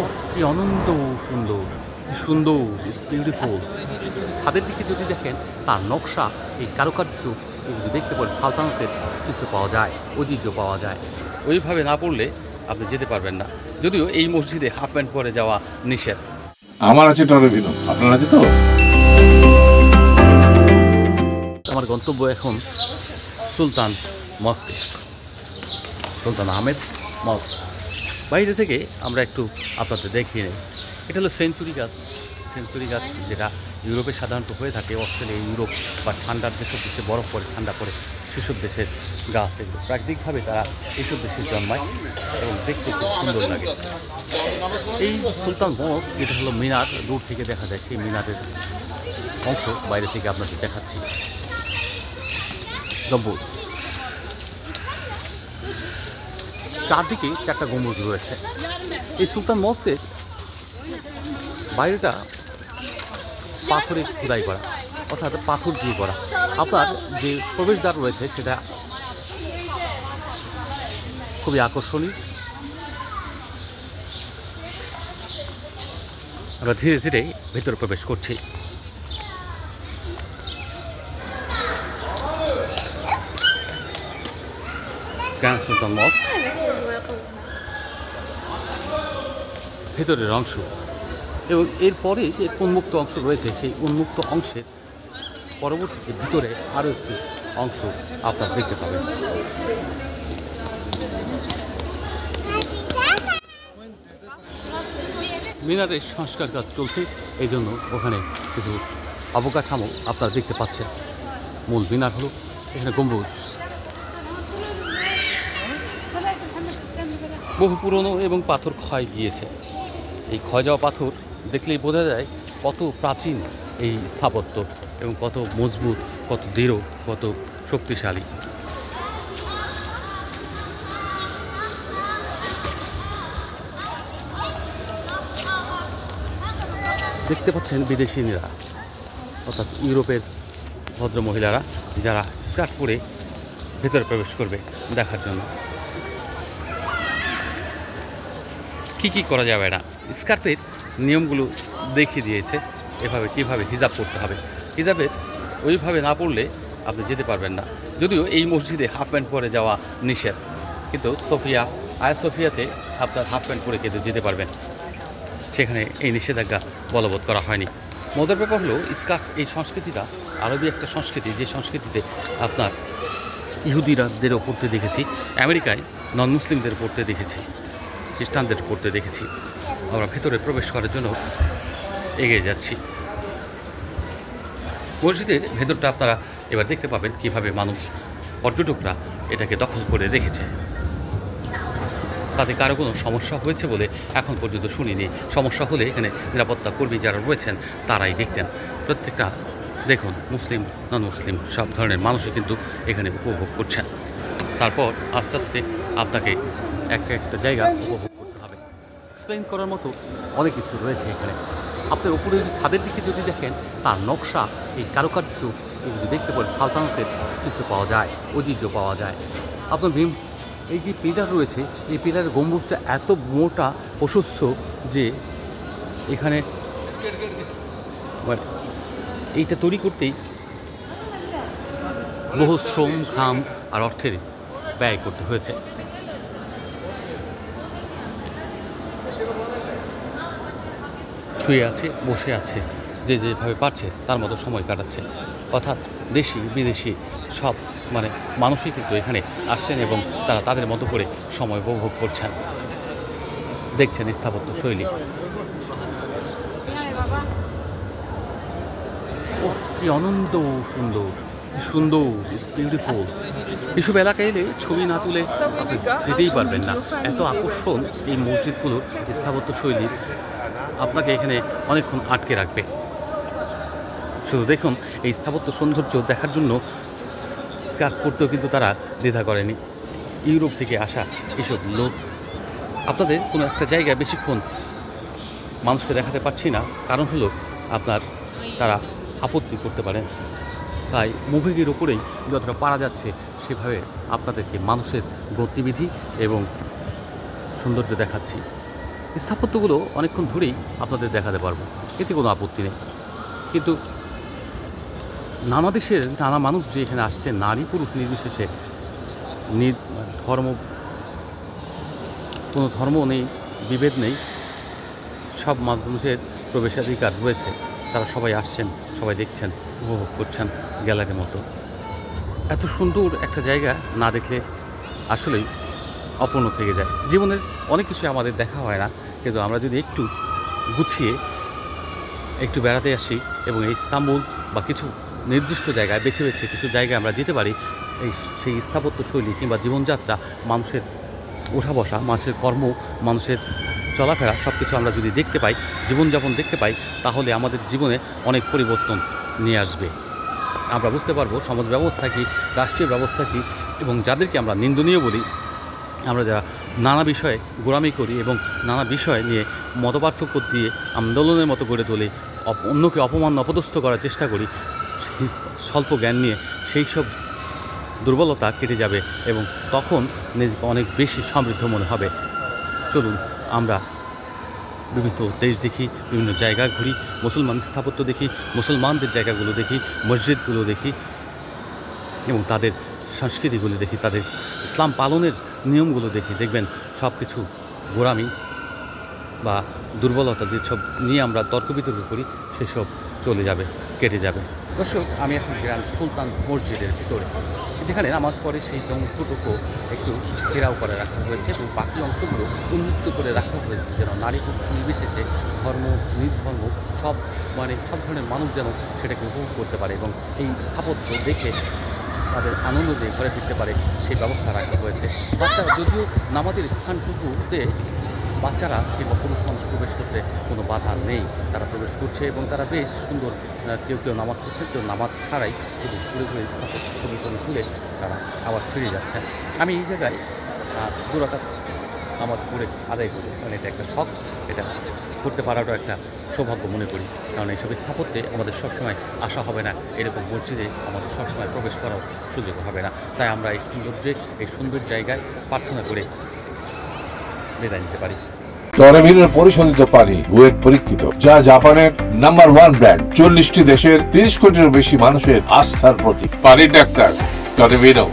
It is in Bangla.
ওহ, কি অনন্ত সুন্দর, কি সুন্দর, ইটস বিউটিফুল। ছাদের দিকে যদি দেখেন তার নকশা, এই কারুকার্য, এগুলো দেখলে পরে সালতানাতের চিত্র পাওয়া যায়, ঐতিহ্য পাওয়া যায়। ওইভাবে না পড়লে আপনি যেতে পারবেন না। যদিও এই মসজিদে হাফ প্যান্ট পরে যাওয়া নিষেধ। আমার আছে টরবিনো, আপনার আছে তো? আমার গন্তব্য এখন সুলতান মস্কে, সুলতান আহমেদ মস্ক। বাইরে থেকে আমরা একটু আপনাদের দেখিয়ে নিই। এটা হলো সেঞ্চুরি গাছ। সেঞ্চুরি গাছ যেটা ইউরোপে সাধারণত হয়ে থাকে, অস্ট্রেলিয়া, ইউরোপ বা ঠান্ডার যেসব দেশে বরফ পড়ে, ঠান্ডা পড়ে, সেসব দেশের গাছ এগুলো। প্রাকৃতিকভাবে তারা এইসব দেশে জন্মায় এবং দেখতে খুব সুন্দর লাগে। এই সুলতান মস্ক যেটা হলো মিনার, দূর থেকে দেখা যায়, সেই মিনারের অংশ বাইরে থেকে আপনাদের দেখাচ্ছি। গম্বুজ, চারদিকে চারটা গম্বুজ রয়েছে। এই সুলতান মস্কের বাইরেটা পাথরে খোদাই করা, অর্থাৎ পাথর দিয়ে করা। আপনার যে প্রবেশদ্বার রয়েছে সেটা খুবই আকর্ষণীয়। আমরা ধীরে ধীরে ভেতরে প্রবেশ করছি। গ্র্যান্ড সুলতান মস্ক ভেতরের অংশ, এবং এরপরে যে উন্মুক্ত অংশ রয়েছে, সেই উন্মুক্ত অংশের পরবর্তীতে ভিতরে আরও একটি অংশ আপনারা দেখতে পাবেন। মিনারের সংস্কার কাজ চলছে, এই জন্য ওখানে কিছু অবকাঠামো আপনারা দেখতে পাচ্ছেন। মূল মিনার হলো, এখানে গম্বুজ বহু পুরনো এবং পাথর ক্ষয় গিয়েছে। এই ক্ষয় যাওয়া পাথর দেখলেই বোঝা যায় কত প্রাচীন এই স্থাপত্য এবং কত মজবুত, কত দৃঢ়, কত শক্তিশালী। দেখতে পাচ্ছেন বিদেশিনীরা, অর্থাৎ ইউরোপের ভদ্রমহিলারা, যারা স্কার্ট পরে ভেতরে প্রবেশ করবে দেখার জন্য। কি করা যাবে না, স্কার্ফের নিয়মগুলো দেখিয়ে দিয়েছে, এভাবে কিভাবে হিজাব পরতে হবে। হিজাবের ওইভাবে না পড়লে আপনি যেতে পারবেন না। যদিও এই মসজিদে হাফ প্যান্ট পরে যাওয়া নিষেধ, কিন্তু সোফিয়া, আয়া সোফিয়াতে আপনার হাফ প্যান্ট পরে কিন্তু যেতে পারবেন, সেখানে এই নিষেধাজ্ঞা বলবৎ করা হয়নি। মজার ব্যাপার হলো স্কার্ফ এই সংস্কৃতিটা আরবি একটা সংস্কৃতি, যে সংস্কৃতিতে আপনার ইহুদিরাদেরও পড়তে দেখেছি, আমেরিকায় নন মুসলিমদের পড়তে দেখেছি, খ্রিস্টানদের পড়তে দেখেছি। আমরা ভেতরে প্রবেশ করার জন্য এগিয়ে যাচ্ছি। মসজিদের ভেতরটা আপনারা এবার দেখতে পাবেন কিভাবে মানুষ, পর্যটকরা এটাকে দখল করে রেখেছে। তাতে কারো কোনো সমস্যা হয়েছে বলে এখন পর্যন্ত শুনিনি। সমস্যা হলে এখানে নিরাপত্তা কর্মী যারা রয়েছেন তারাই দেখতেন। প্রত্যেকটা দেখুন, মুসলিম, নন মুসলিম সব ধরনের মানুষই কিন্তু এখানে উপভোগ করছেন। তারপর আস্তে আস্তে আপনাকে একটা জায়গা উপভোগ করতে হবে। এক্সপ্লেইন করার মতো অনেক কিছু রয়েছে এখানে। আপনার উপরে ছাদের দিকে যদি দেখেন তার নকশা, এই কারুকার্য, এগুলো দেখলে পরে সালতানাতের চিত্র পাওয়া যায়, ঐতিহ্য পাওয়া যায়। আপনার এই যে পিলার রয়েছে, এই পিলারের গম্বুজটা এত মোটা, প্রশস্ত যে এখানে এইটা তৈরি করতেই বহু শ্রম, ঘাম আর অর্থের ব্যয় করতে হয়েছে। শুয়ে আছে, বসে আছে, যে যেভাবে পারছে তার মতো সময় কাটাচ্ছে। অর্থাৎ দেশি বিদেশি সব মানুষই কিন্তু এখানে আসছেন এবং তারা তাদের মতো করে সময় উপভোগ করছেন। দেখছেন স্থাপত্য শৈলী। ওহ, কি অনন্ত সুন্দর, কি সুন্দর, ইটস বিউটিফুল। এসব এলাকায় এলে ছবি না তুলে আপনি যেতেই পারবেন না। এত আকর্ষণ এই মসজিদগুলোর স্থাপত্য শৈলীর, আপনাকে এখানে অনেকক্ষণ আটকে রাখবে। শুধু দেখুন, এই স্থাপত্য সৌন্দর্য দেখার জন্য স্কার্ফ পরতেও কিন্তু তারা দ্বিধা করেনি। ইউরোপ থেকে আসা এসব লোক, আপনাদের কোনো একটা জায়গায় বেশিক্ষণ মানুষকে দেখাতে পারছি না, কারণ হলো আপনার তারা আপত্তি করতে পারেন। তাই মুভিংয়ের ওপরেই যতটা পারা যাচ্ছে সেভাবে আপনাদেরকে মানুষের গতিবিধি এবং সৌন্দর্য দেখাচ্ছি। স্থাপত্যগুলো অনেকক্ষণ ধরেই আপনাদের দেখাতে পারবো, এতে কোনো আপত্তি নেই। কিন্তু নানা দেশের নানা মানুষ যে এখানে আসছে, নারী পুরুষ নির্বিশেষে, কোনো ধর্ম নেই, বিভেদ নেই, সব মানুষের প্রবেশাধিকার রয়েছে। তারা সবাই আসছেন, সবাই দেখছেন, উপভোগ করছেন গ্যালারির মতো। এত সুন্দর একটা জায়গা না দেখলে আসলেই অপূর্ণ থেকে যায়। জীবনের অনেক কিছু আমাদের দেখা হয় না, কিন্তু আমরা যদি একটু গুছিয়ে একটু বেড়াতে আসি এবং এই ইস্তাম্বুল বা কিছু নির্দিষ্ট জায়গায় বেছে বেছে কিছু জায়গায় আমরা যেতে পারি, সেই স্থাপত্য শৈলী কিংবা জীবনযাত্রা, মানুষের ওঠা বসা, মানুষের কর্ম, মানুষের চলাফেরা সব কিছু আমরা যদি দেখতে পাই, জীবনযাপন দেখতে পাই, তাহলে আমাদের জীবনে অনেক পরিবর্তন নিয়ে আসবে। আমরা বুঝতে পারবো সমাজ ব্যবস্থা কী, রাষ্ট্রীয় ব্যবস্থা কী, এবং যাদেরকে আমরা নিন্দনীয় বলি, আমরা যারা নানা বিষয়ে গোড়ামি করি এবং নানা বিষয় নিয়ে মতপার্থক্য দিয়ে আন্দোলনের মতো গড়ে তুলি, অন্যকে অপমান অপদস্থ করার চেষ্টা করি, সেই স্বল্প জ্ঞান নিয়ে সেই সব দুর্বলতা কেটে যাবে এবং তখন নিজেকে অনেক বেশি সমৃদ্ধ মনে হবে। চলুন আমরা বিভিন্ন দেশ দেখি, বিভিন্ন জায়গা ঘুরি, মুসলমান স্থাপত্য দেখি, মুসলমানদের জায়গাগুলো দেখি, মসজিদগুলো দেখি এবং তাদের সংস্কৃতিগুলো দেখি, তাদের ইসলাম পালনের নিয়মগুলো দেখি। দেখবেন সব কিছু গোড়ামি বা দুর্বলতা যেসব নিয়ে আমরা তর্ক বিতর্ক করি, সেসব চলে যাবে, কেটে যাবে। দর্শক, আমি এখন গ্র্যান্ড সুলতান মসজিদের ভিতরে, যেখানে নামাজ পড়ে সেই জঙ্কুটুকু একটু ঘেরাও করে রাখা হয়েছে এবং বাকি অংশগুলো উন্মুক্ত করে রাখা হয়েছে, যেন নারী পুরুষ নির্বিশেষে, ধর্ম নির্ধর্ম সব ধরনের মানুষ যেন সেটাকে উপভোগ করতে পারে এবং এই স্থাপত্য দেখে তাদের আনন্দ দিয়ে ঘরে ফিরতে পারে, সেই ব্যবস্থা রাখা হয়েছে। বাচ্চারা, যদিও নামাজের স্থানটুকুতে বাচ্চারা কিংবা পুরুষ মানুষ প্রবেশ করতে কোনো বাধা নেই, তারা প্রবেশ করছে এবং তারা বেশ সুন্দর, কেউ কেউ নামাজ পড়ছে, কেউ নামাজ ছাড়াই শুধু ঘুরে ঘুরে স্থাপত্য ছবি তুলে তারা আবার ফিরে যাচ্ছেন। আমি এই জায়গায় 2 রাকাত নামাজ পড়ে আদায় করি, কারণ এটা একটা শখ, এটা করতে পারাটাও একটা সৌভাগ্য মনে করি। কারণ এইসব স্থাপত্যে আমাদের সবসময় আসা হবে না, এরকম মসজিদে আমাদের সবসময় প্রবেশ করার সুযোগ হবে না। তাই আমরা এই সুন্দর জায়গায় প্রার্থনা করে বিদায় নিতে পারি। টরেভিনোর পরিশোধিত পানি বুয়েট পরীক্ষিত, যা জাপানের নাম্বার 1 ব্র্যান্ড, 40টি দেশের 30 কোটিরও বেশি মানুষের আস্থার প্রতীক। পানির ডাক্তার টরেভিনো।